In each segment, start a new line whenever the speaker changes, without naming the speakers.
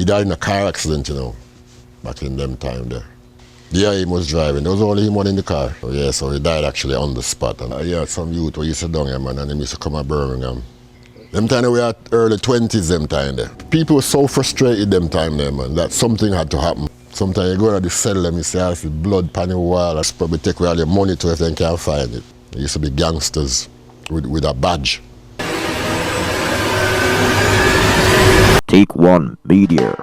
He died in a car accident, back in them time there. Yeah, he was driving. There was only him one in the car. Yeah, so he died actually on the spot. And yeah, some youth who used to down here, man, and he used to come to Birmingham. Them time we were at early 20s, them time there. People were so frustrated them time there, man, that something had to happen. Sometimes you go to the cell and you say, I see blood pan the wall. That's probably take away all your money to if they can't find it. There used to be gangsters with a badge.
Take One Media.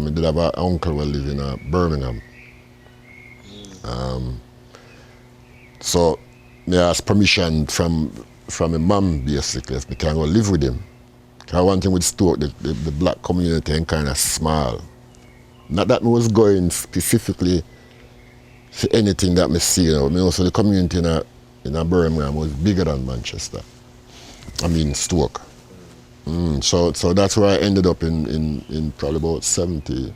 I did have an uncle who lived in Birmingham. So I asked permission from my mum basically if I can go live with him. I want him with Stoke, the black community and kind of small. Not that I was going specifically for anything that I see, I mean, also the community in Birmingham was bigger than Manchester. I mean Stoke. So that's where I ended up in probably about 72,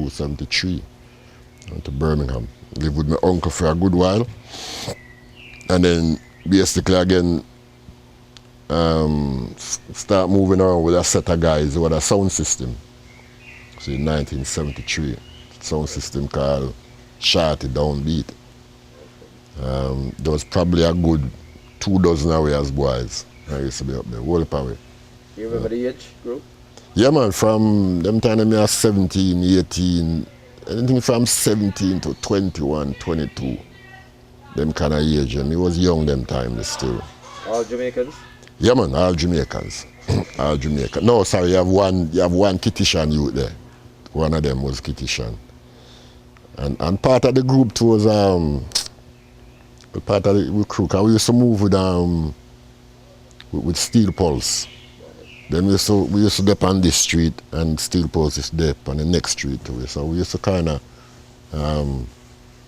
73. Went to Birmingham. Lived with my uncle for a good while. And then basically again start moving around with a set of guys who had a sound system. So in 1973, sound system called Shorty Downbeat. There was probably a good 24 away as boys. I used to be up there, whole away.
You remember the age group?
Yeah, man, from them time I was 17, 18, anything from 17 to 21, 22. Them kind of age, and he was young them time still.
All Jamaicans?
Yeah, man, all Jamaicans. All Jamaicans. No, sorry, you have one Kitishan youth there. One of them was Kitishan. And part of the group too was part of the crew, because we used to move with Steel Pulse. Then we used to dip on this street and Steel Pulse is dip on the next street too. So we used to kind of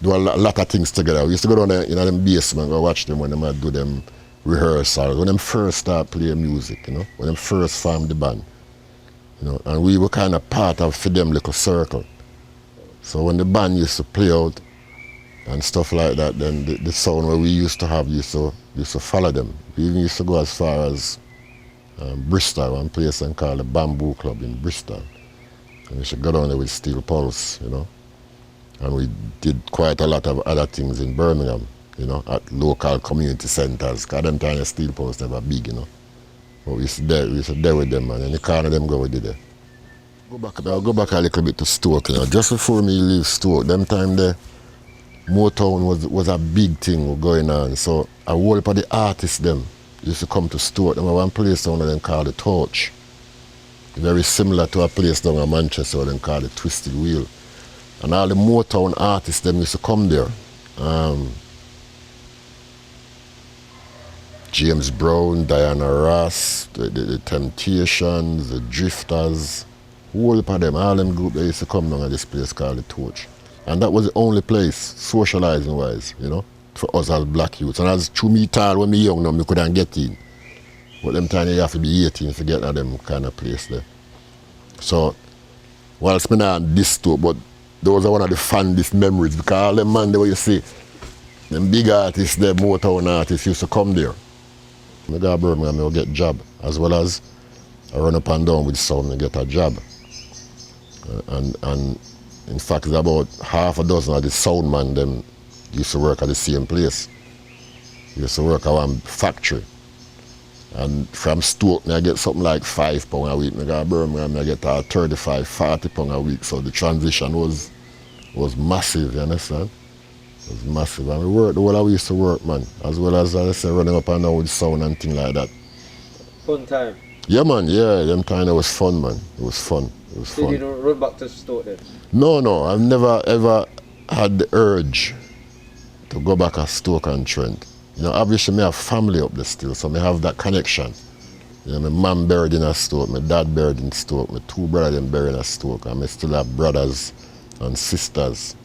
do a lot of things together. We used to go down there in them basement, go watch them when they might do them rehearsals, when them first start playing music, when them first formed the band. And we were kind of part of for them little circle. So when the band used to play out and stuff like that, then the sound where we used to have used to follow them. We even used to go as far as Bristol, one place called the Bamboo Club in Bristol. And we should go down there with Steel Pulse, And we did quite a lot of other things in Birmingham, at local community centers. Because them time the Steel Pulse never big, But we used to there with them, man. And the corner them go with there. I'll go back a little bit to Stoke, Just before me leave Stoke, them time there, Motown was a big thing going on. So a whole of the artists them used to come to Stoke. There was one place down there called the Torch. Very similar to a place down in Manchester then called the Twisted Wheel. And all the Motown artists them used to come there. James Brown, Diana Ross, the Temptations, the Drifters, whole of them, all them group they used to come down at this place called the Torch. And that was the only place, socializing wise, for us as black youths. And as through me tall when me young now, me couldn't get in. But them time you have to be 18 to get at them kind of place there. So, whilst me not on this too, but those are one of the fondest memories because all them man there where you see, them big artists, them Motown artists used to come there. I go to Birmingham, I get a job, as well as I run up and down with sound and get a job. And in fact, it's about half a dozen of the sound man them used to work at the same place. Used to work at one factory. And from Stoke, I get something like £5 a week. I go to Birmingham, I get 35, £40 a week. So the transition was massive, you understand? It was massive. And we worked the whole of we used to work, man. As well as I say, running up and down with sound and things like that.
Fun time?
Yeah, man, yeah. Them time it was fun, man. It was fun. It was
so
fun.
You don't run back to Stoke then?
No. I've never ever had the urge to go back to Stoke-on-Trent. Obviously I have family up there still, so I have that connection. My mom buried in a Stoke, my dad buried in Stoke, my two brothers buried in a Stoke, and I still have brothers and sisters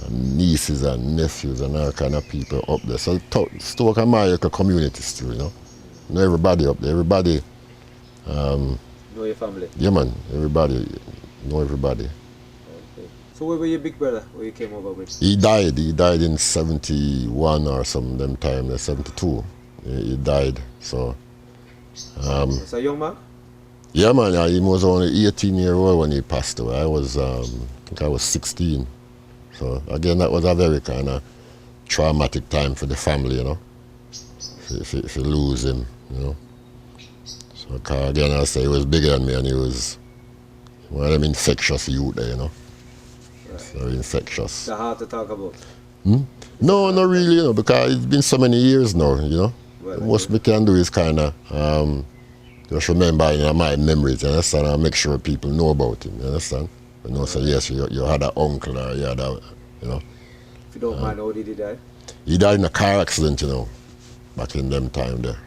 and nieces and nephews and all kind of people up there. So Stoke and my community still, Know everybody up there, everybody.
Know your family?
Yeah, man, everybody, know everybody.
Okay. So where were your big brother? Where you came over with?
He died in 71 or some them time, 72. He died. So
It's a young man?
yeah, man, he was only 18-year-old when he passed away. I was, I think I was 16. So again, that was a very kind of traumatic time for the family, you know, if you lose him, you know. So 'cause again, I say he was bigger than me, and he was one of them infectious youth there, you know.
Right.
So infectious.
It's hard to talk about.
No, not really, you know, because it's been so many years now, you know.
Well,
The most we can do is kind of just remember in my memories, you understand, and make sure people know about him, you understand? You know, so yes, you had an uncle or you had a, you know.
If you don't mind, how did he die?
He died in a car accident, you know, back in them time there.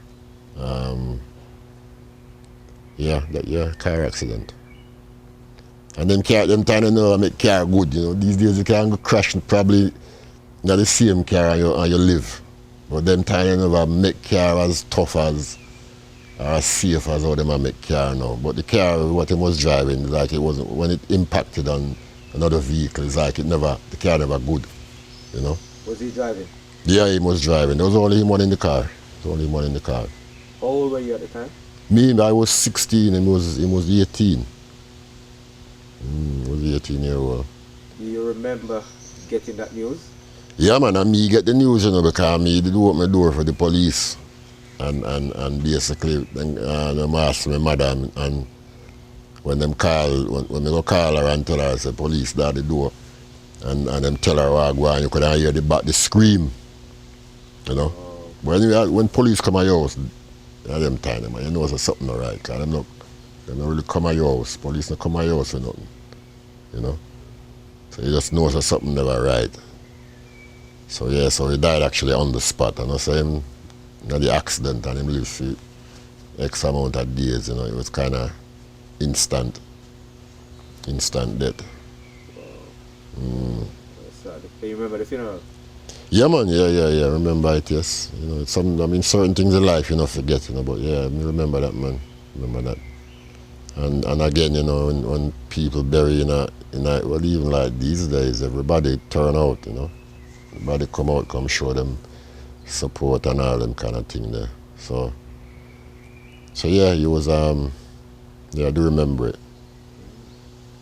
Car accident. And them time, you know, make car good, you know. These days you can go crash and probably not the same car and you live. But them time you never make car as tough as or as safe as how them make car now. But the car, what he was driving, like it wasn't, when it impacted on another vehicle, it's like the car never good, you know.
Was he driving?
Yeah, he was driving. There was only him one in the car. There was only him one in the car.
How old were you at the time?
Me, I was 16, he was 18. He was 18-year-old.
Do you remember getting that news?
Yeah, man, and me get the news, you know, because me did open my door for the police. And basically, them asked my mother, and when them call, when they go call her and tell her, say, police at the door, and them tell her what go on, you could hear the scream, you know. But anyway, when police come at your house, at them time, man, you know there's something not right, because they don't really come at your house. Police don't come at your house for nothing, you know. So you just know there's something never right. So yeah, so he died actually on the spot, and I say him, the accident, and him lived for X amount of days, you know. It was kind of instant death.
That's sad. Do you remember the funeral?
Yeah, man, yeah. Remember it, yes. You know, it's certain things in life you know forget, you know. But yeah, I remember that, man. Remember that. And again, you know, when people bury well, even like these days, everybody turn out, you know. Everybody come show them support and all them kind of thing there. So yeah, he was I do remember it.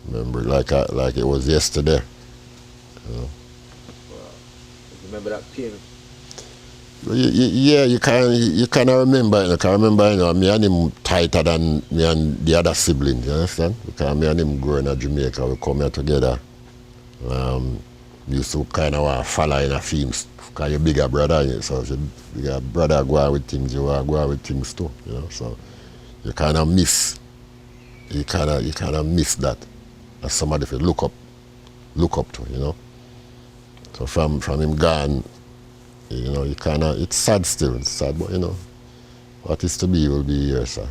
Remember it like it was yesterday. You know.
Remember that pain?
Yeah, you kind of remember it. I can remember, you know, me and him tighter than me and the other siblings, you understand? Because me and him growing in Jamaica, we come here together. We used to kind of follow in a themes, because you're bigger brother, you know, so if your bigger brother go out with things, you want to go out with things too, you know, so you kind of miss that as somebody to look up to, you know. So from him gone, you know, it's sad still, it's sad, but you know, what is to be will be here, sir.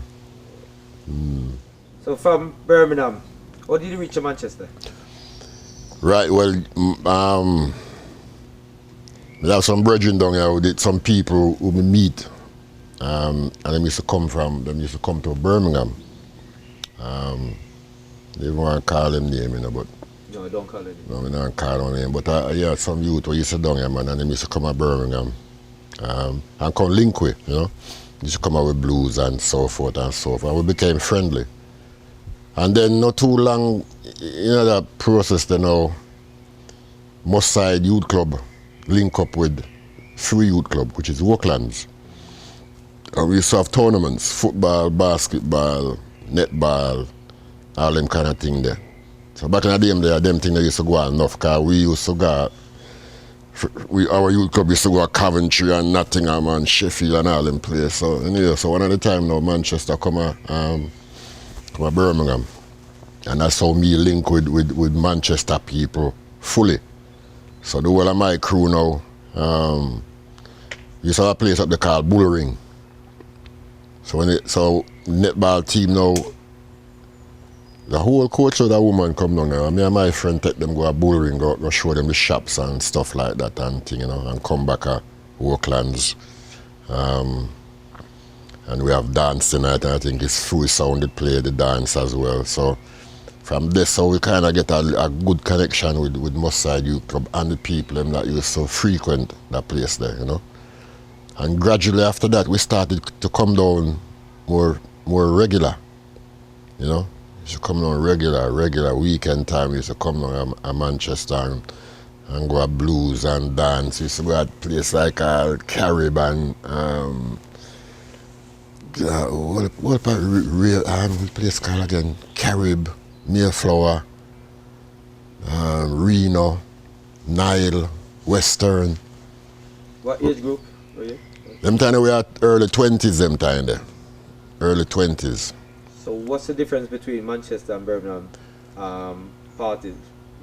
So from Birmingham, how did you reach to Manchester?
Right, well, we have some brethren down here with some people who we meet, and them used to come to Birmingham. They want to call them name, you know, but
No, don't call it.
no, we don't call them name. But yeah, some youth who used to down here, man, and they used to come to Birmingham, and come link with, you know. They used to come out with blues and so forth and so forth. And we became friendly. And then not too long, you know, that process, you know, Moss Side Youth Club link up with Free Youth Club, which is Oaklands. And we used to have tournaments, football, basketball, netball, all them kind of thing there. So back in the day, them things they used to go on enough, because we used to go, our youth club used to go to Coventry and Nottingham and Sheffield and all them places. So anyway, so one of the time now Manchester come to Birmingham. And that's how me link with Manchester people fully. So the whole of my crew now, we used to have a place up there called Bullring. So netball team now, the whole coach of that woman come down there. Me and my friend take them go to Bullring, go show them the shops and stuff like that and thing, you know, and come back at Oaklands. And we have dance tonight, and I think it's Full Sound that play the dance as well. So from this, so we kind of get a good connection with Mossad Youth Club and the people them that used to frequent that place there, you know. And gradually after that, we started to come down more regular, you know. We used to come down regular weekend time. We used to come down to Manchester and go at blues and dance. We used to go at place like Carib and what about real place called again? Carib, Mayflower, Reno, Nile, Western.
What age group were you?
Them time we are early 20s, them time there. Early 20s.
So what's the difference between Manchester and Birmingham party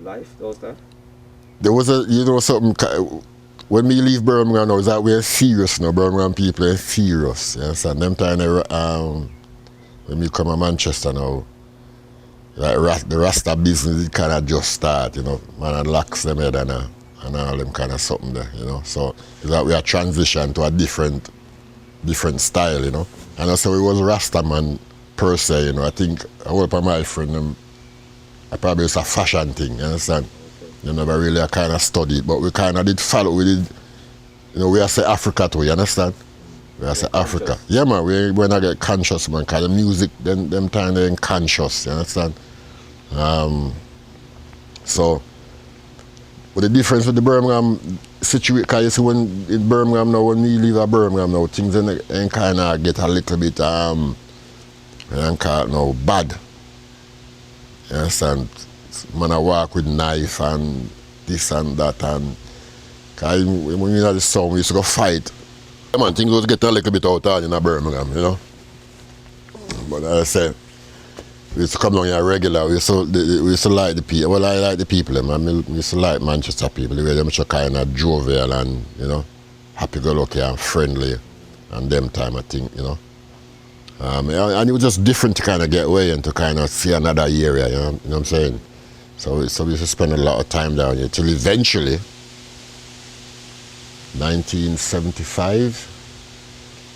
life those times?
There was something, when we leave Birmingham now, is that we're serious now. Birmingham people are serious. Yes, and them time when we come to Manchester now, like the Rasta business, it kind of just start, you know. Man and locks them head and all them kind of something there, you know. So it's like we are transition to a different style, you know. And also it was Rasta man per se, you know. I think I work with my friend, I probably it's a fashion thing, you understand? Okay. You never really kind of studied, but we kind of did follow, we did, you know, we are say Africa too, you understand? We are say Africa. Yeah man, we not get conscious man, because the music, them time they ain't conscious, you understand? So, but the difference with the Birmingham situation, because you see when in Birmingham now, when we leave Birmingham now, things ain't kind of get a little bit, now bad. You understand? Man I walk with knife and this and that, and cause when we had the song, we used to go fight. Yeah, man, things was getting a little bit out of in Birmingham, you know. But as I said, we used to come down here regular. We used to like the people. Well, I like the people. We used to like Manchester people. The way them so kind of jovial and, you know, happy-go-lucky and friendly, and them time I think, you know. And it was just different to kind of get away and to kind of see another area, you know what I'm saying? So we used to spend a lot of time down here till eventually, 1975.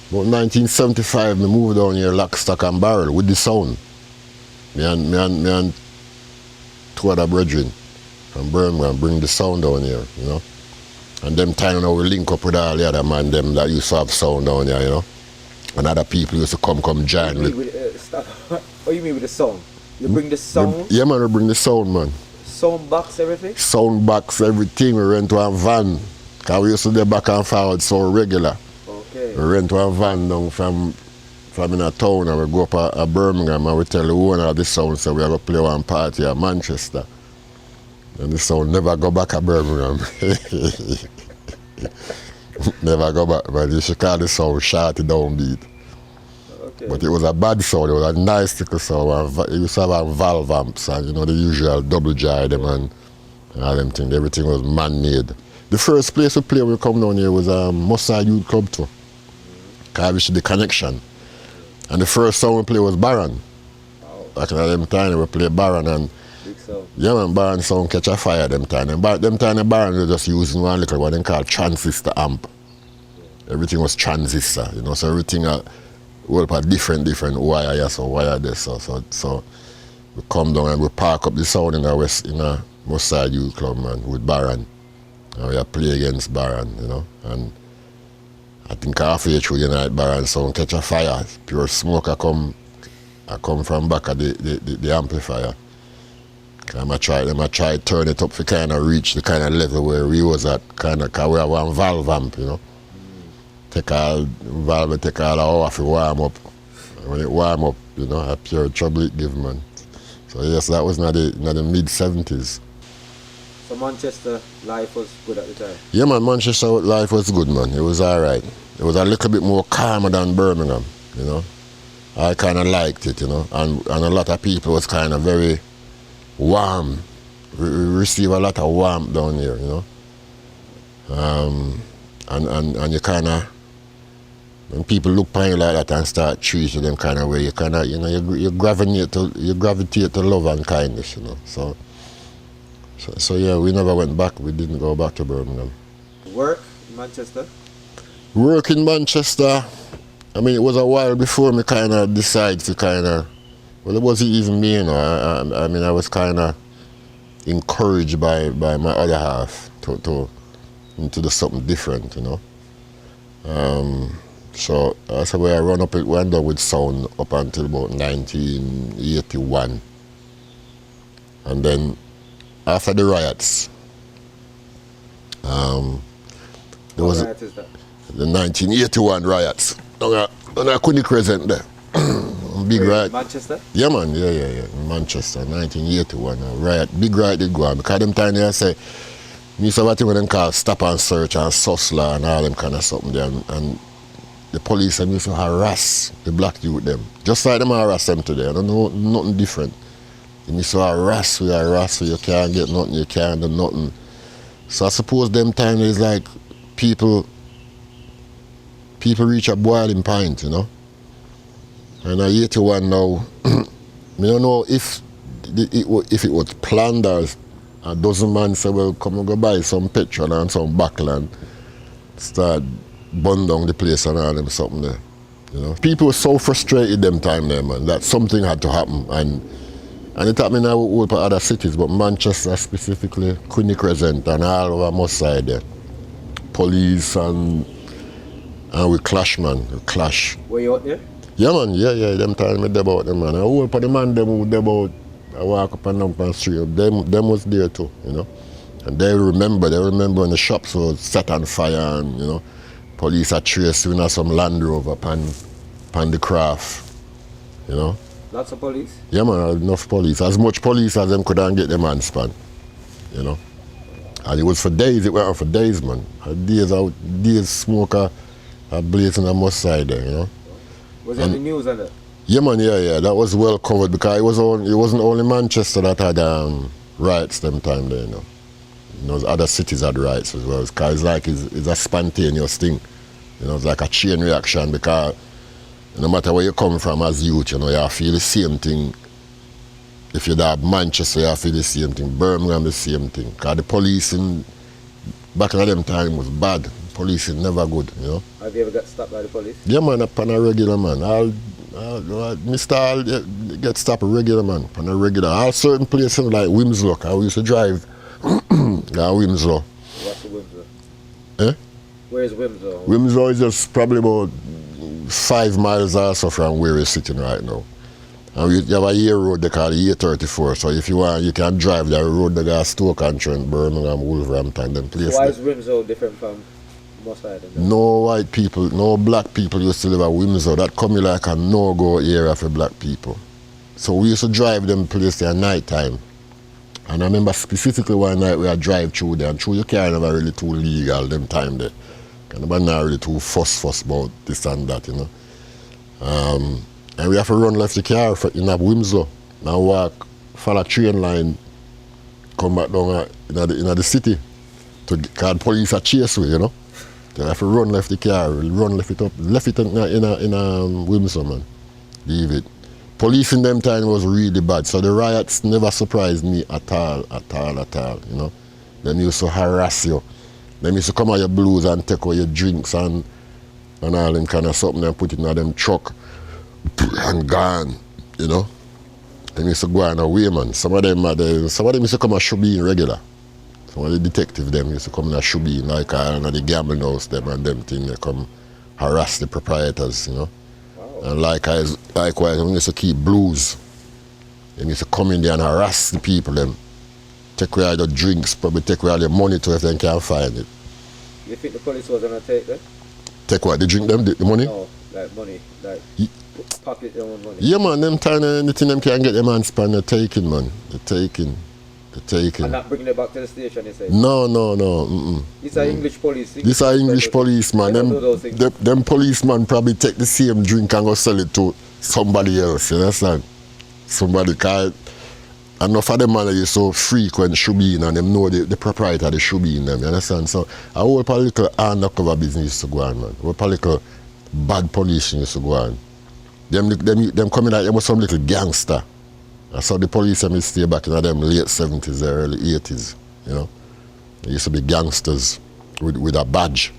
About 1975, we moved down here lock, stock and barrel with the sound. Me and two other brethren from Birmingham bring the sound down here, you know. And them time now we link up with all the other man them that used to have sound down here, you know. And other people used to come join with.
What do you mean with the sound? You bring the sound?
Yeah man, we bring the sound, man.
Sound box, everything?
Sound box, everything. We rent to a van. Because we used to do back and forward so regular.
Okay.
We rent to a van down from in a town and we go up a Birmingham and we tell the owner of the sound, so we are going to play one party at Manchester. And the sound never go back to Birmingham. Never go back, but you should call the sound Shorty Downbeat. Okay. But it was a bad sound, it was a nice little sound. It used to have valve amps and, you know, the usual double jar them and all them things. Everything was man-made. The first place we played when we come down here was Mossad Youth Club too. Because we should the connection. And the first song we played was Baron. Wow. Back in them time we played Baron and
big sound.
Yeah man, Baron sound catch a fire them time. And them time the Baron was just using one little what they call transistor amp. Yeah. Everything was transistor, you know, so everything well a different wire here, so wire this, so we come down and we park up the sound in a Mossad Youth Club man with Baron. And we play against Baron, you know, and I think halfway through the night Baron sound catch a fire. Pure smoke I come from back of the amplifier. I try turn it up to kind of reach the kind of level where we was at, kind of, because we have one valve amp, you know. Take all off to warm up. And when it warm up, you know, a pure trouble it give, man. So yes, that was not the mid-70s.
So Manchester life was good at the time?
Yeah man, Manchester life was good, man. It was alright. It was a little bit more calmer than Birmingham, you know. I kind of liked it, you know. And a lot of people was kind of very warm. We receive a lot of warmth down here, you know. And you kind of, when people look upon you like that and start treating them kind of way, you kind of, you know, you gravitate to love and kindness, you know. So yeah, we never went back. We didn't go back to Birmingham.
Work in Manchester?
Work in Manchester, I mean, it was a while before me kind of decided to kind of, Well, it wasn't even me, you know. I mean, I was kind of encouraged by my other half to do something different, you know. So that's the way I went down with sound up until about 1981. And then after the riots, there was
What riot is that?
the 1981 riots. And I couldn't present there. Big
Where,
riot.
Manchester?
Yeah, man, yeah. In Manchester, 1981. A riot, big riot did go on. Because them time they say, me used to have a thing with them called stop and search and sussler and all them kind of something there. And the police them used to harass the black youth them. Just like them harass them today. I don't know nothing different. They used to harass you, you can't get nothing, you can't do nothing. So I suppose them time is like people reach a boiling point, you know. And at 81 now, I don't know if it was planned or a dozen man say, well, come and go buy some petrol and some buckle and start burn down the place and all them something there. You know, people were so frustrated them time there, man, that something had to happen. And it happened in all other cities, but Manchester specifically, Queenie Crescent and all over most side there. Police and we clash, man, we clash.
Were you out there?
Yeah, man, yeah, them time me there about them, man. I whole for the man them who there about, I walk up and down the street, them was there too, you know. And they remember when the shops was set on fire and, you know, police are tracing in some Land Rover pan the craft, you know.
Lots of police?
Yeah, man, enough police. As much police as them couldn't get them hands span, you know. And it was for days, it went on for days, man. Days smoke a blazing on most side there, you know.
Was it in the news on that?
Yeah, man, yeah. That was well covered because it wasn't only Manchester that had riots them time there, you know. You know, other cities had riots as well. Because it's a spontaneous thing. You know, it's like a chain reaction because no matter where you come from as youth, you know, you feel the same thing. If you're there Manchester, you feel the same thing. Birmingham, the same thing. Because the policing back in them time was bad. Policing never good, you know.
Have you ever got stopped by the police?
Yeah, man, upon a regular, man. I'll get stopped regular, man, upon a regular. All certain places like Wimslow, I used to drive Wimslow.
What's the Wimslow?
Eh?
Where's Wimslow?
Wimslow is just probably about 5 miles or so from where we're sitting right now. And you have a year road they call the A34, so if you want, you can drive that road that got Stoke-on-Trent, Birmingham, Wolverhampton, them places.
Why is Wimslow different from most side?
No white people, no black people used to live at Wimslow. That come like a no-go area for black people. So we used to drive them places at night time. And I remember specifically one night we had drive through there, and through your car never really too legal them time there. And nobody not really too fuss about this and that, you know. And we have to run left the car in Wimslow and walk, follow train line, come back down in the city. Because police are chase we, you know. So I have to run left the car, left it in Wimslow, man. Leave it. Police in them time was really bad, so the riots never surprised me at all, you know. Them used to harass you. Them used to come on your blues and take away your drinks and all them kind of something and put it in them truck and gone, you know. Them used to go on away, man. Some of them used to come and Shubin regular. Some of the detectives them used to come in a Shubin, like the gambling house them and them thing, they come harass the proprietors, you know. Wow. And likewise, we used to keep blues. They used to come in there and harass the people them. Take away all the drinks, probably take away all the money too if they can't find it.
You think the police was gonna take that?
Take what? The drink them, the money?
No, like money, like pocket their own money.
Yeah, man, them time anything them can get them hands span, they're taking, man. They're taking.
And not bringing it back to the station, you say?
No. Mm-mm.
These are English police.
These are English police, man. Them policemen probably take the same drink and go sell it to somebody else, you understand? Somebody called. Enough of them man are so frequent Shubin and them know the proprietor of the Shubin them, you understand? So a whole political undercover business used to go on, man. A whole political bad police used to go on. Them coming out, them was some little gangster. I saw the police them stay back in them late 70s, early 80s, you know. They used to be gangsters with a badge.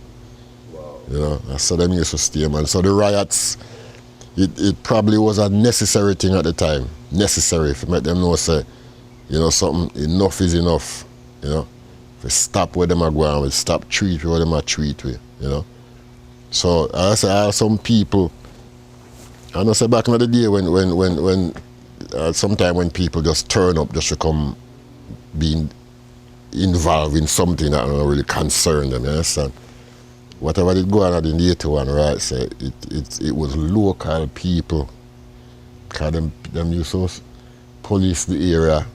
Wow.
You know, I saw them used to stay, man. So the riots, it probably was a necessary thing at the time. Necessary to make them know, say, you know, something, enough is enough, you know. If we stop where them are going, we stop treat where them are treat with, you know. So I say I have some people, I know say back in the day when sometime when people just turn up just to come being involved in something that don't really concern them, you understand? Whatever did go on in the 81, right, say it was local people, because them used to police the area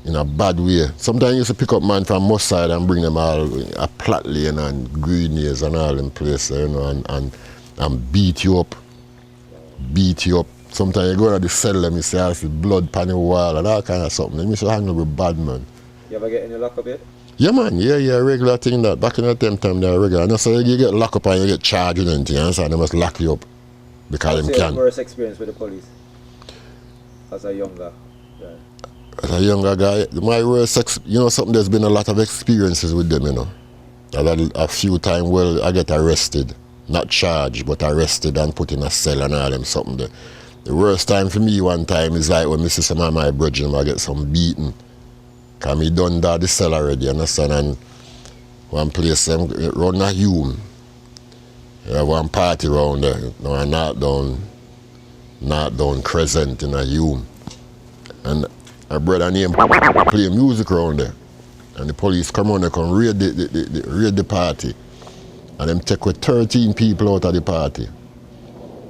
in a bad way. Sometimes you used to pick up man from Moss Side and bring them all a Platt Lane and Green Years and all them places, you know, and beat you up. Sometimes you go to the cell and you see I see blood pan the wall and all kind of something. Then you used to hang up with bad man.
You ever get any lockup yet?
Yeah man, yeah, regular thing that. Back in the time they were regular. And so you get locked up and you get charged with anything, you understand? They must lock you up because they can.
What's your worst experience with the police as a younger guy?
As a younger guy, my worst, you know something, there's been a lot of experiences with them, you know. A few times, well, I get arrested. Not charged, but arrested and put in a cell and all them something there. The worst time for me one time is like when I see some of my brethren I get some beating. Because me done that the cell already, you understand? And one place, run a Hume. You have one party around there, you know, a knock down Crescent in a Hume. And a brother named play music around there. And the police come on, they come raid the party. And them take with 13 people out of the party.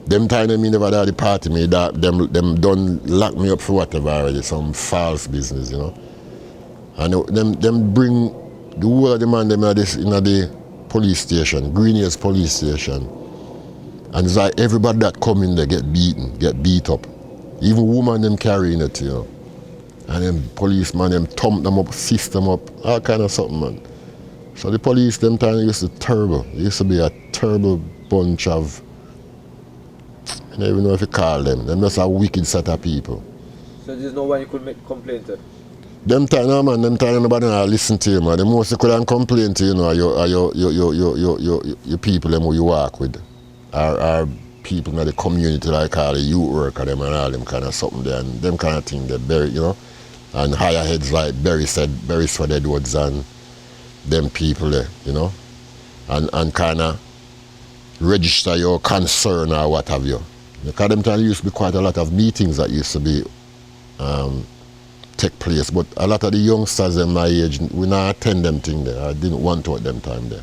Them time they me never at the party, me that them done lock me up for whatever already, some false business, you know. And them bring the whole of the man them in the police station, Green Hills police station. And it's like everybody that come in there get beat up. Even women them carrying it, you know. And them policemen them thump them up, fist them up, all kind of something, man. So the police them time used to terrible. It used to be a terrible bunch of, I don't even know if you call them. Them just a wicked set of people.
So there's no one you could make complaint to?
Them time, no man, them time nobody listen to you, man. The most you could complain to, you know, your people them who you work with. Are people in the community like all the youth worker them and all them kind of something there, and them kind of thing they bury, you know. And higher heads like Barry Swed Edwards and them people there, you know, and kind of register your concern or what have you. Because them time used to be quite a lot of meetings that used to be take place, but a lot of the youngsters in my age, we not attend them thing there. I didn't want to at them time there,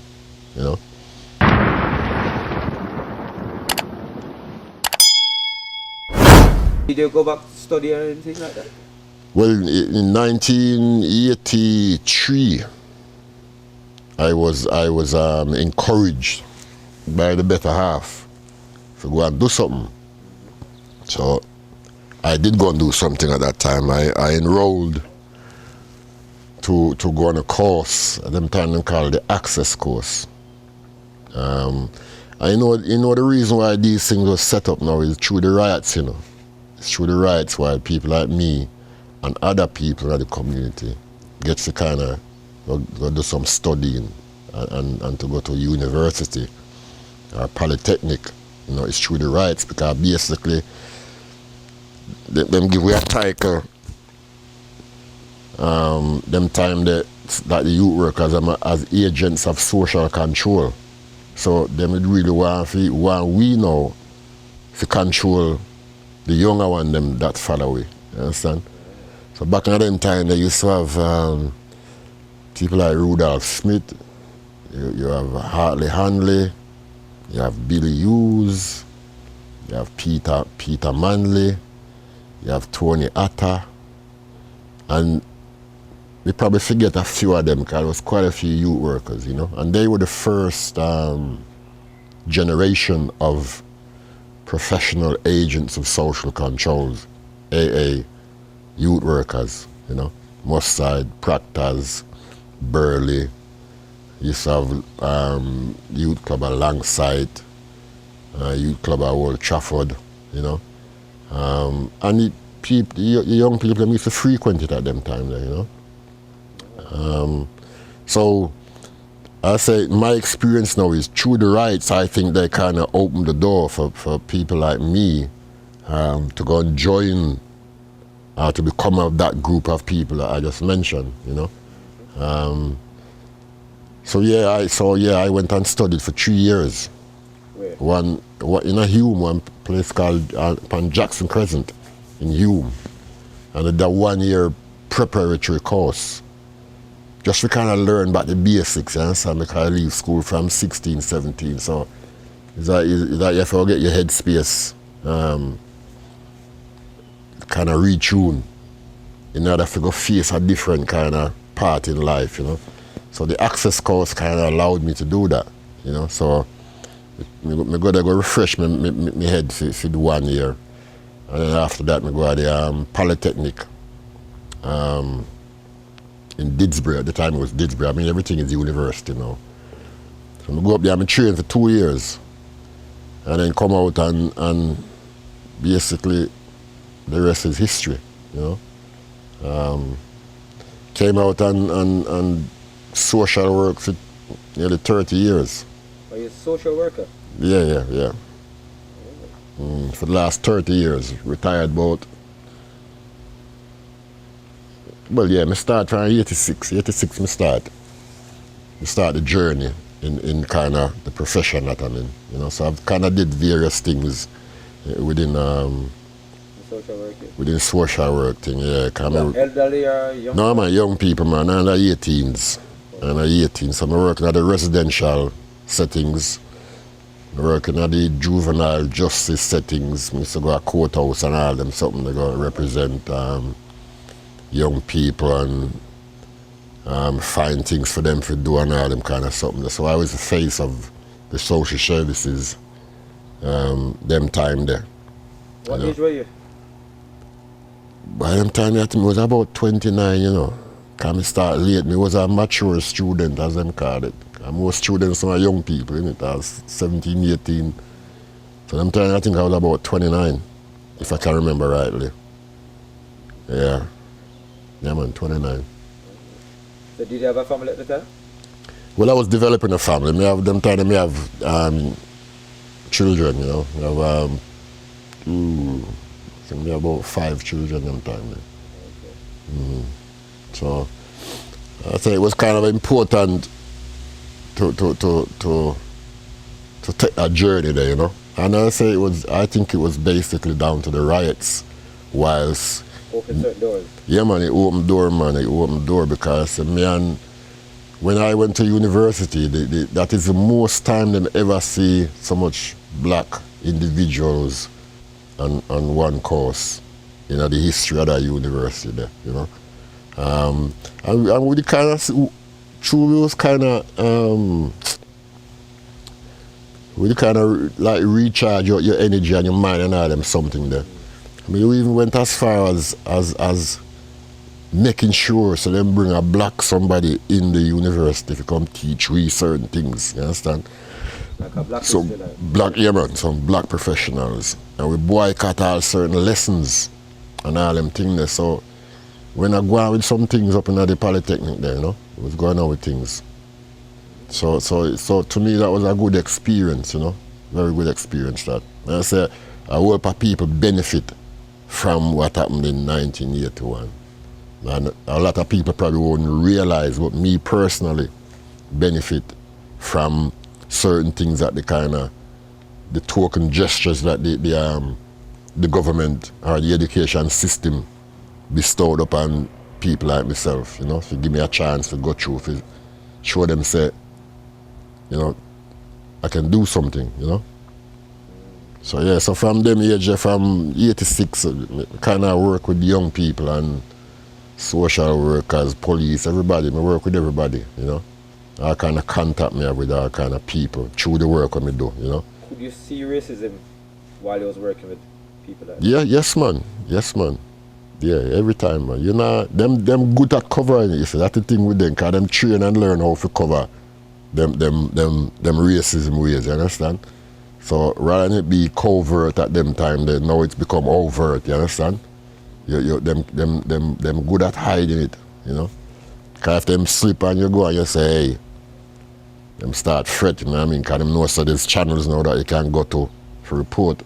you know.
Did you go back to study or anything like that?
Well, in 1983, I was encouraged by the better half to go and do something. So I did go and do something at that time. I enrolled to go on a course. At them time they called the Access course. I know the reason why these things were set up now is through the riots, you know. It's through the riots why people like me and other people in the community get to kind of go do some studying and to go to university or polytechnic. You know, it's through the riots because basically them give we a title them time that the youth workers as agents of social control. So them would really want we know to control the younger one them that follow we. You understand? So back in that time they used to have people like Rudolph Smith, you have Hartley Hanley, you have Billy Hughes, you have Peter Manley, you have Tony Atta, and we probably forget a few of them because there was quite a few youth workers, you know, and they were the first generation of professional agents of social controls, AA youth workers, you know, Moss Side, Proctors, Burley, used to have youth club alongside, youth club at Old Trafford, you know, and the young people them used to frequent it at them time there, you know. So I say my experience now is through the rights. I think they kind of opened the door for people like me to go and join, to become of that group of people that I just mentioned. So I went and studied for 3 years.
Where?
One in a Hume, one place called upon Jackson Crescent in Hume, and I did a 1 year preparatory course. Just to kind of learn about the basics, you understand? Because I leave school from 16, 17, so it's like you have to get your headspace kind of retune in order to go face a different kind of part in life, So the access course kind of allowed me to do that, So I go there, go refresh my head for the 1 year, and then after that I go to the Polytechnic. In Didsbury, at the time it was Didsbury. I mean, everything is university now. So I go up there, I'm trained for 2 years, and then come out and basically the rest is history, Came out and social work for nearly 30 years.
Are you a social worker?
Yeah. For the last 30 years, retired about. Well, yeah, I start from 86. 86, I start the journey in kind of the profession that I'm in. So I've kind of did various things within
Social work.
within social work thing. Yeah,
Elderly or young?
No, man, young people, man, under 18s. Under 18, so I'm working at the residential settings. I'm working at the juvenile justice settings. I used to go to courthouse and all them, something they go represent young people and find things for them to do and all them kind of something. So I was the face of the social services them time there.
What age were you?
By them time, I think I was about 29, Because I start late. I was a mature student, as them call it. And most students are young people, I was 17, 18. So them time, I think I was about 29, if I can remember rightly. Yeah. Yeah, man, 29.
So did you have a family at the time?
Well, I was developing a family. Me have children, We have, I think we have about 5 children them time. Okay. So I think it was kind of important to take that journey there, And I think it was basically down to the riots, whilst
Open certain doors.
yeah, man, it opened door because when I went to university, that is the most time them ever see so much black individuals on one course, the history of that university there, And we kind of, truly was kind of like recharge your energy and your mind and all them something there. I mean, we even went as far as making sure so them bring a black somebody in the university to come teach we certain things, you understand?
Like a black
So
history, like.
black, yeah man, some black professionals. And we boycott all certain lessons and all them things there. So when I go out with some things up in the Polytechnic there, it was going on with things. So to me that was a good experience, very good experience that. And I say a whole lot of people benefit from what happened in 1981. And a lot of people probably won't realize, but me personally benefit from certain things that the token gestures that the government or the education system bestowed upon people like myself, to give me a chance to go through, to show them, say, I can do something, So yeah, so from them age, from 86, kind of work with young people and social workers, police, everybody. I work with everybody, All kind of contact me with all kind of people through the work I do,
Could you see racism while you was working with people like that?
Yeah, yes man. Yeah, every time, man. Them good at covering it, you see. That's the thing with them, because them train and learn how to cover them racism ways, you understand? So rather than it be covert at them time, now it's become overt, you understand? Them good at hiding it, Because if them slip and you go and you say, hey, them start fretting, I mean, because them know so there's channels now that you can go to report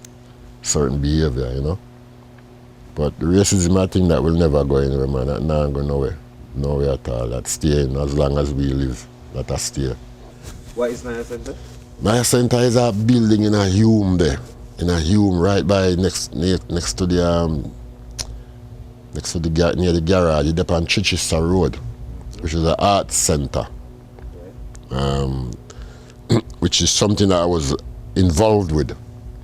certain behavior, you know. But racism, I think that will never go anywhere, man. That not go nowhere. Nowhere at all. That's staying as long as we live. That stay.
What is Naya Center?
Naya Center is a building in a Hume there. In a Hume, right by next to the near the garage, it's up on Chichester Road, which is an art center. Which is something that I was involved with,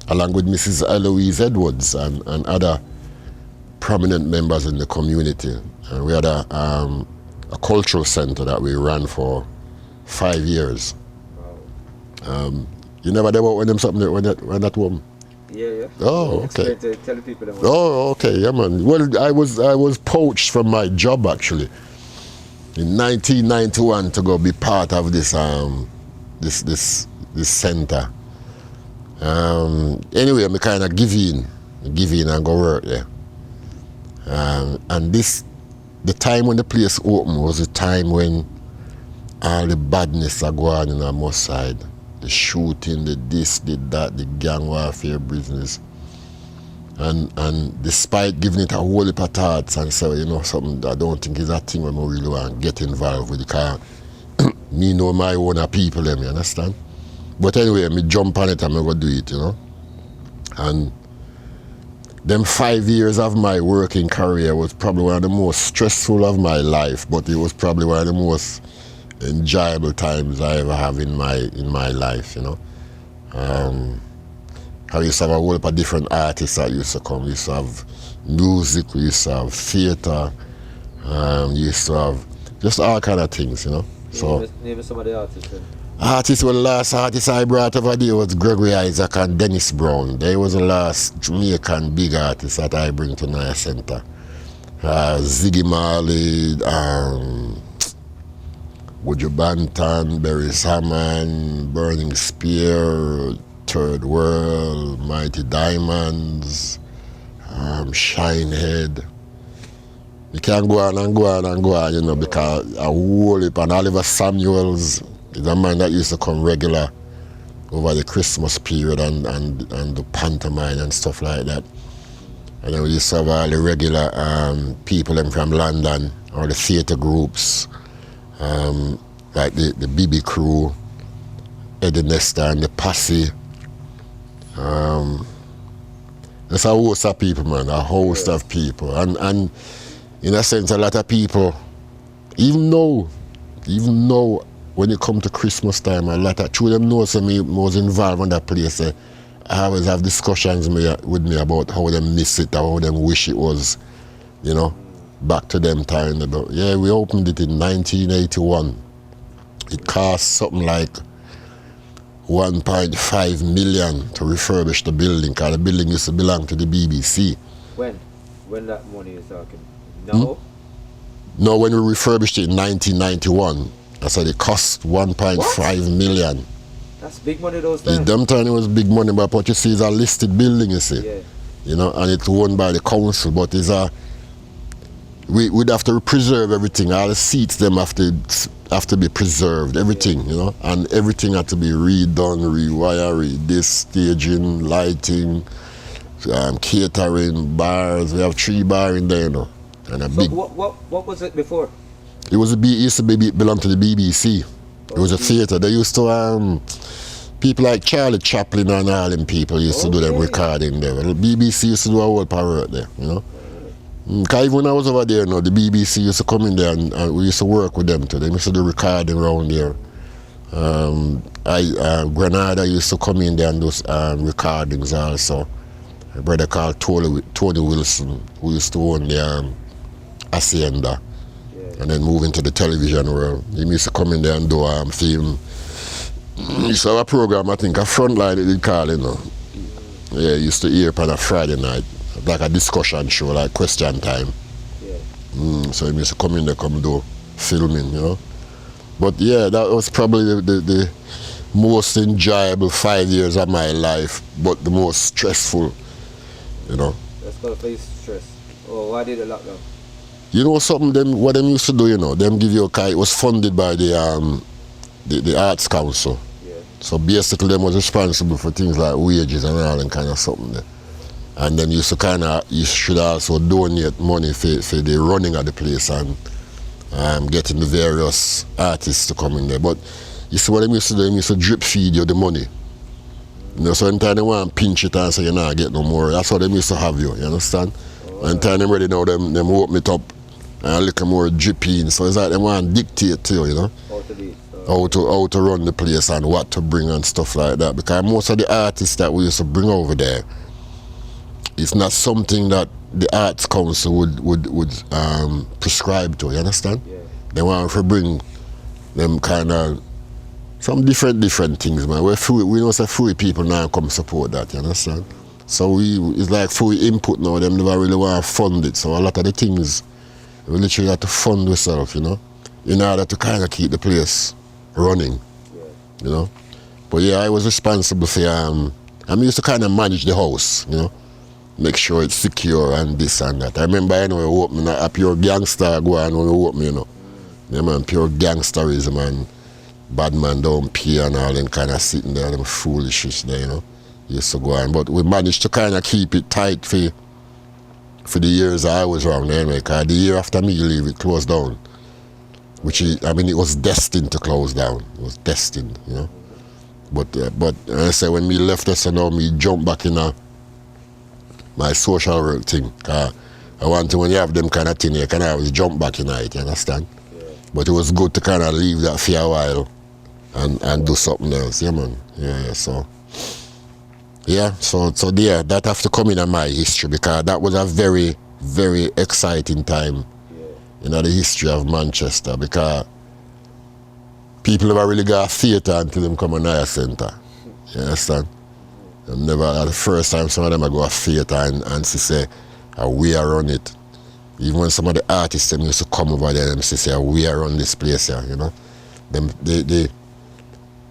along with Mrs. Eloise Edwards and other prominent members in the community. And we had a cultural center that we ran for 5 years. You never did work with them something when that home?
Yeah.
Oh, okay.
Tell the people that.
Oh, okay, yeah, man. Well, I was poached from my job actually in 1991 to go be part of this this center. Anyway, I kind of give in and go work there. And the time when the place opened was the time when all the badness are going on our side. The shooting, the this, the that, the gang warfare business. And despite giving it a whole heap of thoughts and so, you know, something I don't think is a thing when we really want to get involved with, because me know my own people, them, you understand? But anyway, me jump on it and me go do it, you know? And them 5 years of my working career was probably one of the most stressful of my life, but it was probably one of the most enjoyable times I ever have in my life, you know. I used to have a whole heap of different artists that used to come. We used to have music, we used to have theatre, we used to have just all kind of things, you know. So
name some of the artists then.
the last artist I brought over there was Gregory Isaac and Dennis Brown. They was the last Jamaican big artist that I bring to Naya Center. Ziggy Marley, Woodrow Banton, Barry Salmon, Burning Spear, Third World, Mighty Diamonds, Shinehead. You can go on and go on and go on, you know, because a whole heap, and Oliver Samuels is a man that used to come regular over the Christmas period and the pantomime and stuff like that. And then we used to have all the regular people them from London, or the theatre groups, like the BB Crew, Eddie Nestor and the Posse. There's a host of people, man, a host of people. And in a sense, a lot of people, even though when you come to Christmas time, a lot of two of them know me was involved in that place. I always have discussions with me about how they miss it, how they wish it was, you know, back to them time. But yeah, we opened it in 1981. It cost something like 1.5 million to refurbish the building, because the building used to belong to the BBC.
When that money is talking? No?
No, when we refurbished it in 1991, I said it cost 1.5 million.
That's big money those times.
Them time it was big money, but what you see is a listed building, you see.
Yeah.
You know, and it's owned by the council, but we'd have to preserve everything. All the seats them have to be preserved, everything, you know, and everything had to be redone, rewired, this staging, lighting, catering, bars. We have 3 bars in there, you know, and a big.
What was it before?
It used to belong to the BBC. It was a theatre. They used to people like Charlie Chaplin and all them people used to do them recording there. Well, the BBC used to do a whole parade there, you know. Because even when I was over there, you know, the BBC used to come in there and we used to work with them too. They used to do recording around there. Granada used to come in there and do recordings also. A brother called Tony Wilson, who used to own the Hacienda, and then move into the television world. He used to come in there and do film. He used to have a program, I think, a Frontline they call it, you know. Yeah, he used to air on a Friday night, like a discussion show, like Question Time.
Yeah.
So he used to come in there, come do filming, you know. But yeah, that was probably the most enjoyable 5 years of my life, but the most stressful, you know.
That's got to face stress. Oh, why did the lockdown?
You know something, what them used to do, you know, them give you a car. It was funded by the the Arts Council.
Yeah.
So basically them was responsible for things like wages and all and kind of something there. And then you should also donate money for the running of the place and getting the various artists to come in there. But you see what them used to do, them used to drip feed you the money. You know, so anytime they want to pinch it and say you're not get no more, that's how them used to have you understand? Oh, anytime them ready now, them open it up and a little more dripping. So it's like they want to dictate to you, you know? How to run the place and what to bring and stuff like that. Because most of the artists that we used to bring over there, it's not something that the Arts Council would prescribe to, you understand? Yeah. They want to bring them kind of some different things, man. We know say free people now come support that, you understand? So it's like free input now, them never really want to fund it. So a lot of the things we literally have to fund ourselves, you know, in order to kind of keep the place running, you know. But yeah, I was responsible for I used to kind of manage the house, you know, make sure it's secure and this and that. I remember, you know, we opened a pure gangster go on when we open, you know. Yeah, man, pure gangsterism and bad man don't pay and all them kind of sitting there, them foolishness there, you know. Used to go on. But we managed to kind of keep it tight for the years I was around there, anyway, because the year after me leave, it closed down. Which is, I mean, it was destined to close down. It was destined, you know. But I say when me left us, now me jump back in my social work thing. I want to, when you have them kind of thing, you can always jump back in it, you understand? Yeah. But it was good to kind of leave that for a while and do something else, yeah, man. Yeah, so. Yeah, so yeah, that have to come in my history because that was a very, very exciting time in the history of Manchester because people never really got a theatre until them come on Naya Centre. You understand? The first time some of them go to theatre and say, we are on it. Even when some of the artists them used to come over there and say, we are on this place here, you know.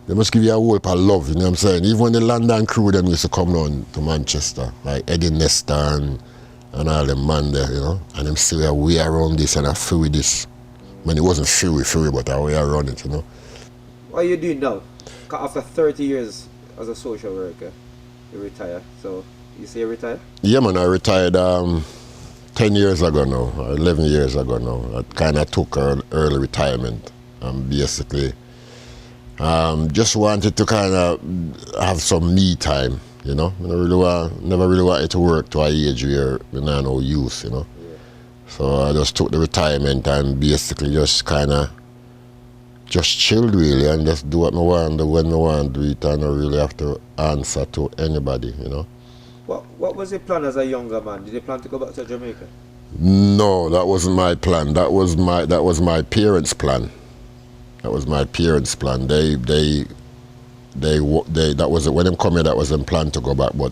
They must give you a whole heap of love, you know what I'm saying? Even when the London crew them used to come down to Manchester, like Eddie Nestor and all them man there, you know, and them say we are around this and I feel with this. I mean, it wasn't free, but we are around it, you know.
What are you doing now? After 30 years as a social worker, you retire. So, you say you retire?
Yeah, man, I retired 10 years ago now, or 11 years ago now. I kind of took early retirement and basically just wanted to kind of have some me time, you know. I never really wanted to work to an age where I no use, you know. Yeah. So I just took the retirement and basically just kind of just chilled really and just do what I want, do when I want to do it, and I don't really have to answer to anybody, you know.
What was your plan as a younger man? Did you plan to go back to Jamaica?
No, that wasn't my plan. That was my parents' plan. That was my parents' plan. That was when them come here. That was them plan to go back, but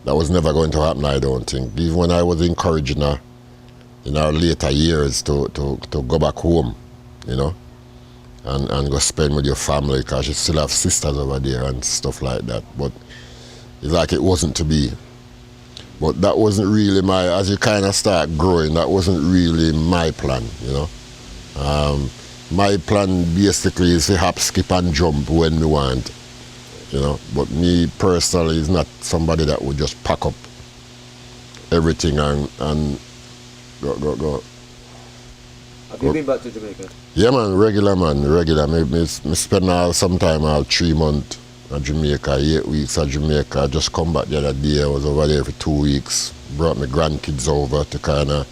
that was never going to happen. I don't think. Even when I was encouraging her in our later years to go back home, you know, and go spend with your family because you still have sisters over there and stuff like that. But it's like it wasn't to be. But that wasn't really as you kind of start growing, that wasn't really my plan, you know. My plan basically is to hop, skip and jump when we want, you know. But me personally is not somebody that would just pack up everything and go.
Have you been back to Jamaica?
Yeah, man, regular. Me spend some time 3 months at Jamaica, 8 weeks at Jamaica. I just come back the other day. I was over there for 2 weeks. Brought my grandkids over to kind of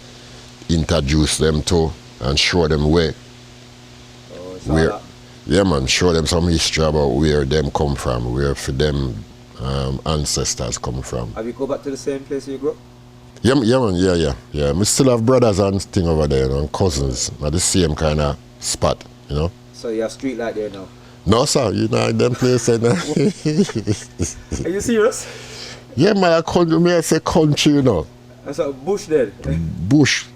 introduce them to and show them where. Yeah, man, show them some history about where them come from, where for them ancestors come from.
Have you go back to the same place you grew up?
Yeah, man, yeah. We still have brothers and thing over there, you know, and cousins at the same kind of spot, you know.
So you have street light there now?
No, sir, you know, in them places.
Are you serious?
Yeah, man, I say country, you know.
That's a bush then?
Bush.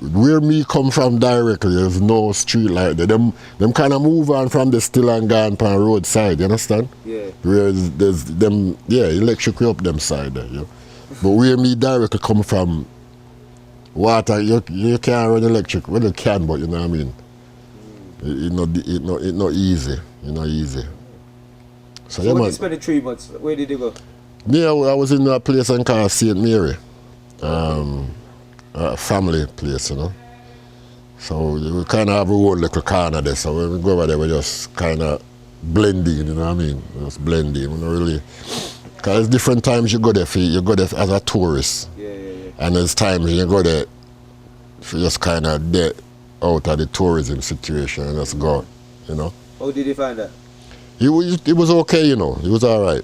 Where me come from directly, there's no street like that. Them kind of move on from the still and gone pan roadside, you understand? Yeah. Whereas there's them, electric way up them side there, you know. But where me directly come from, water, you can't run electric. Well, you can, but you know what I mean? It not easy. It not easy. So
So
yeah,
when
man.
you spent the 3 months, where did you go?
Me, I was in a place called St. Mary, a family place, you know. So we kind of have our own little corner there. So when we go over there, we just kind of blend in, you know what I mean? Just blend in. We don't really, because different times you go there as a tourist,
Yeah.
and there's times you go there for just kind of get out of the tourism situation and just go, you know.
How did you find that?
It was okay, you know. It was all right.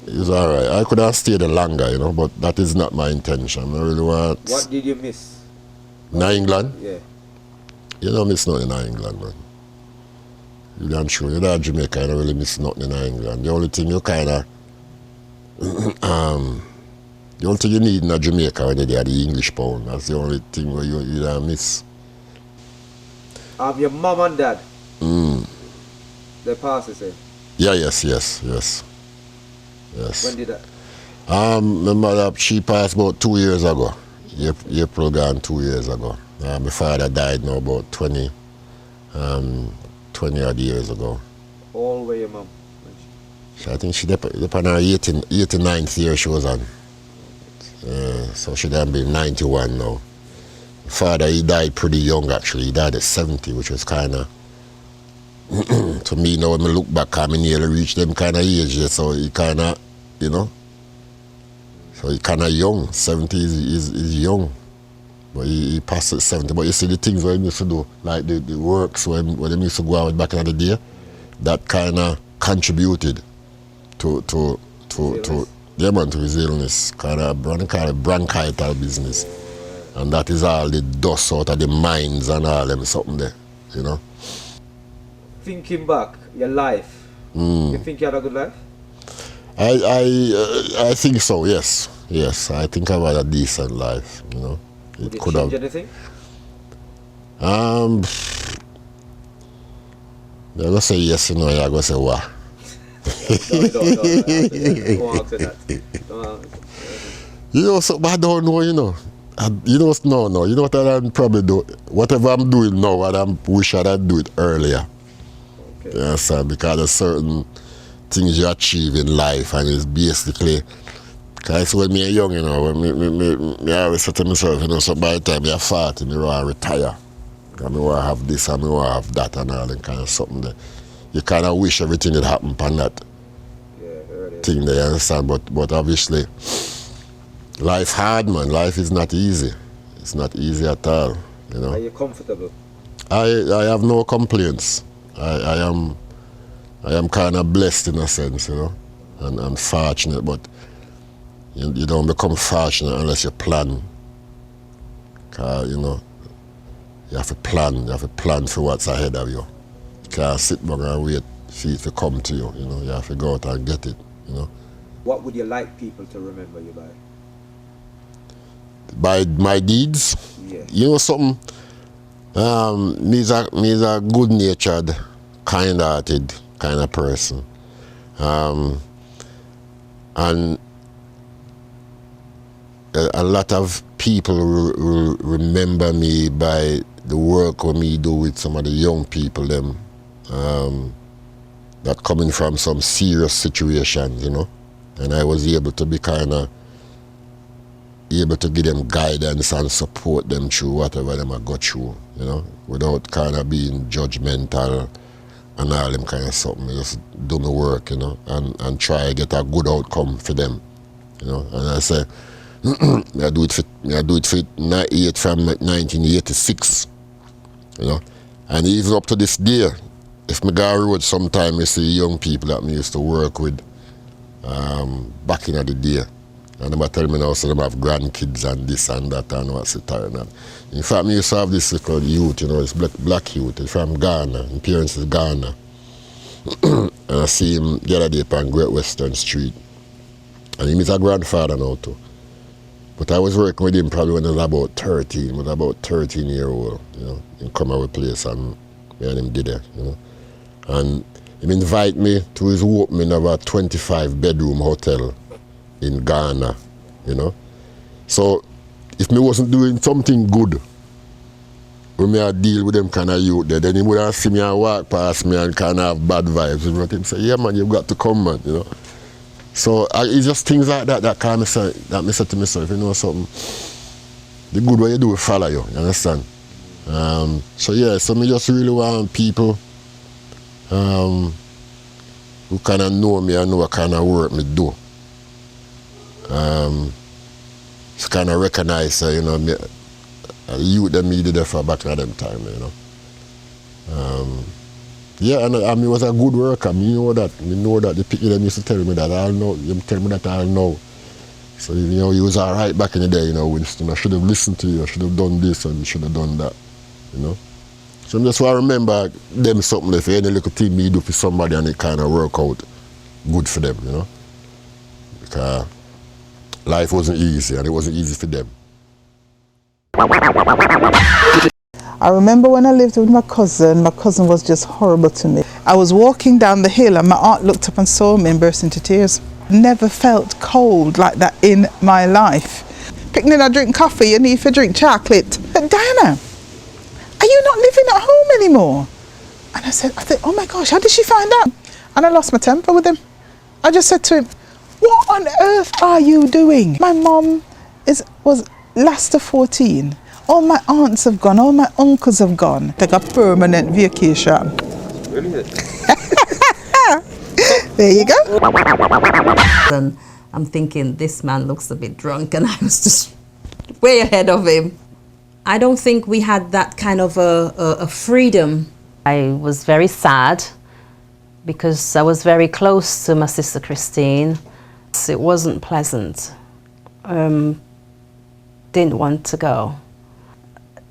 It was all right. I could have stayed there longer, you know, but that is not my intention. I really want.
What did you miss?
In England?
Yeah.
You don't miss nothing in England, man. You don't true. You're not Jamaica, you don't really miss nothing in England. The only thing you kind of, the only thing you need in Jamaica when you're there, the English pound. That's the only thing where you don't miss.
Your mom and dad. They passed, you say.
Yeah, yes.
When did that?
My mother, she passed about 2 years ago. April gone 2 years ago. My father died now about 20 odd years ago.
How old were your mom?
So I think she upon her 89th year she was on. So she done been 91 now. Father, he died pretty young actually. He died at 70, which was kind of, to me now when I look back, I nearly reached them kind of age there, so he kind of, you know, so he kind of young. 70 is young. But he passed at 70. But you see the things what he used to do, like the works when he used to go out back in the day, that kind of contributed to his illness, kind of bronchital business. And that is all the dust out of the mines and all them something there, you know.
Thinking back, your life, you think you had a good life?
I think so, yes. Yes, I think I've had a decent life, you know.
Would you
could
change
have.
anything?
I'm going to say yes, you know, you're going to say what?
Don't answer that. Don't answer.
You know, so, but I don't know, you know. You know, no. You know what I'd probably do? Whatever I'm doing now, I wish I'd do it earlier.
Okay.
You understand? Because there's certain things you achieve in life, and it's basically, because when me young, you know, when I always say to myself, you know, so by the time you're 40, I want to retire. I want to have this, and I want to have that, and all that kind of something there. You kind of wish everything had happened upon that thing there, you understand? But obviously, life hard, man. Life is not easy. It's not easy at all, you know.
Are you comfortable?
I have no complaints. I am kind of blessed in a sense, you know, and fortunate, but you don't become fortunate unless you plan. Cause, you know, you have to plan for what's ahead of you. You can't sit back and wait for it to come to you, you know. You have to go out and get it, you know.
What would you like people to remember you by?
By my deeds?
Yeah.
You know something? Me's a good-natured, kind-hearted kind of person. And a lot of people will remember me by the work what me do with some of the young people them that coming from some serious situations, you know. And I was able to be kind of able to give them guidance and support them through whatever them I go through, you know, without kind of being judgmental and all them kind of something. Just do my work, you know, and try to get a good outcome for them, you know. And I say, I do it for 8 from 1986, you know. And even up to this day, if me go road sometime, you see young people that me used to work with back in the day. And they tell me now, so they have grandkids and this and that and what's it and that. In fact, me used to have this little youth, you know, it's black youth. He's from Ghana. His parents is Ghana. And I see him the other day on Great Western Street. And he is a grandfather now too. But I was working with him probably when I was about 13. He was about 13-year-old, you know. He come our place and me and him did it, you know. And he invite me to his opening of a 25-bedroom hotel in Ghana, you know. So if me wasn't doing something good, when me I deal with them kind of youth there, then he would have see me and walk past me and kind of have bad vibes. You know, him say, yeah man, you've got to come man, you know. So it's just things like that kind of say, that me say to myself, you know something, the good way you do will follow you understand? So yeah, so me just really want people who kind of know me and know what kind of work me do. To kind of recognize, you know, me, youth that me did there for back in them time, you know. Yeah, and I mean, was a good worker. Me know that the people them used to tell me that. I know them tell me that I know. So you know, you was alright back in the day, you know, Winston. I should have listened to you. I should have done this and should have done that, you know. So just want to remember them something. If any little thing me do for somebody and it kind of work out good for them, you know. Because life wasn't easy and it wasn't easy for them.
I remember when I lived with my cousin was just horrible to me. I was walking down the hill and my aunt looked up and saw me and burst into tears. Never felt cold like that in my life. Picnic, I drink coffee, and if I drink chocolate. But Diana, are you not living at home anymore? And I thought, oh my gosh, how did she find out? And I lost my temper with him. I just said to him, what on earth are you doing? My mom was last of 14. All my aunts have gone, all my uncles have gone. Take a permanent vacation.
Really?
There you go.
And I'm thinking, this man looks a bit drunk, and I was just way ahead of him. I don't think we had that kind of a freedom.
I was very sad because I was very close to my sister Christine. It wasn't pleasant. Didn't want to go.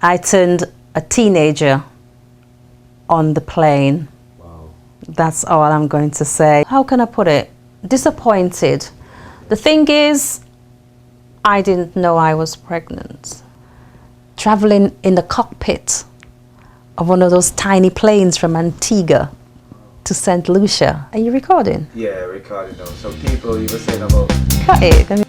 I turned a teenager on the plane.
Wow.
That's all I'm going to say. How can I put it? Disappointed. The thing is, I didn't know I was pregnant. Traveling in the cockpit of one of those tiny planes from Antigua to St. Lucia. Are you recording?
Yeah, recording now. Some people even saying about
Cut it.